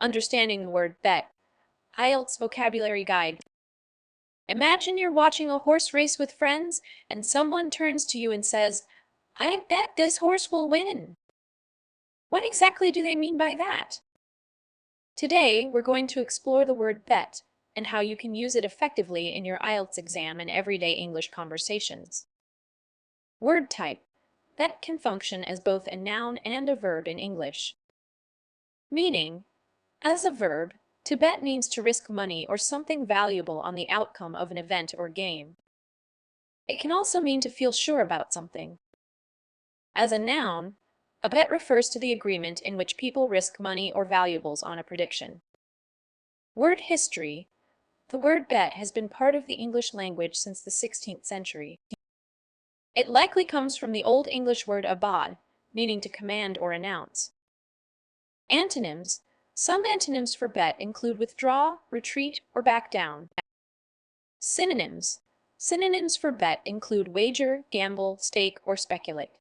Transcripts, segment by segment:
Understanding the word bet. IELTS vocabulary guide. Imagine you're watching a horse race with friends and someone turns to you and says, "I bet this horse will win." What exactly do they mean by that? Today, we're going to explore the word bet and how you can use it effectively in your IELTS exam and everyday English conversations. Word type. Bet can function as both a noun and a verb in English. Meaning, as a verb, to bet means to risk money or something valuable on the outcome of an event or game. It can also mean to feel sure about something. As a noun, a bet refers to the agreement in which people risk money or valuables on a prediction. Word history. The word bet has been part of the English language since the 16th century. It likely comes from the Old English word abad, meaning to command or announce. Antonyms. Some antonyms for bet include withdraw, retreat, or back down. Synonyms. Synonyms for bet include wager, gamble, stake, or speculate.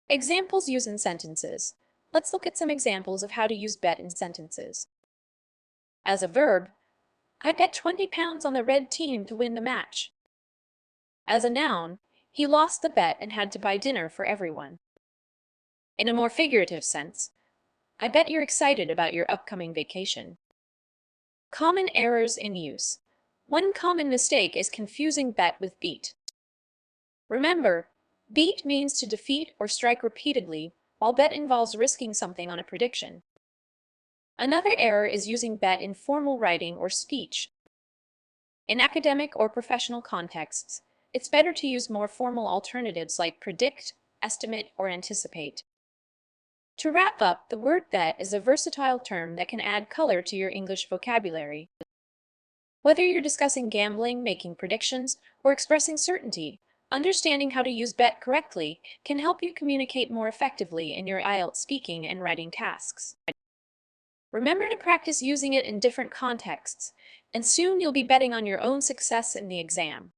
Examples used in sentences. Let's look at some examples of how to use bet in sentences. As a verb, I bet £20 on the red team to win the match. As a noun, he lost the bet and had to buy dinner for everyone. In a more figurative sense, I bet you're excited about your upcoming vacation. Common errors in use. One common mistake is confusing bet with beat. Remember, beat means to defeat or strike repeatedly, while bet involves risking something on a prediction. Another error is using bet in formal writing or speech. In academic or professional contexts, it's better to use more formal alternatives like predict, estimate, or anticipate. To wrap up, the word bet is a versatile term that can add color to your English vocabulary. Whether you're discussing gambling, making predictions, or expressing certainty, understanding how to use bet correctly can help you communicate more effectively in your IELTS speaking and writing tasks. Remember to practice using it in different contexts, and soon you'll be betting on your own success in the exam.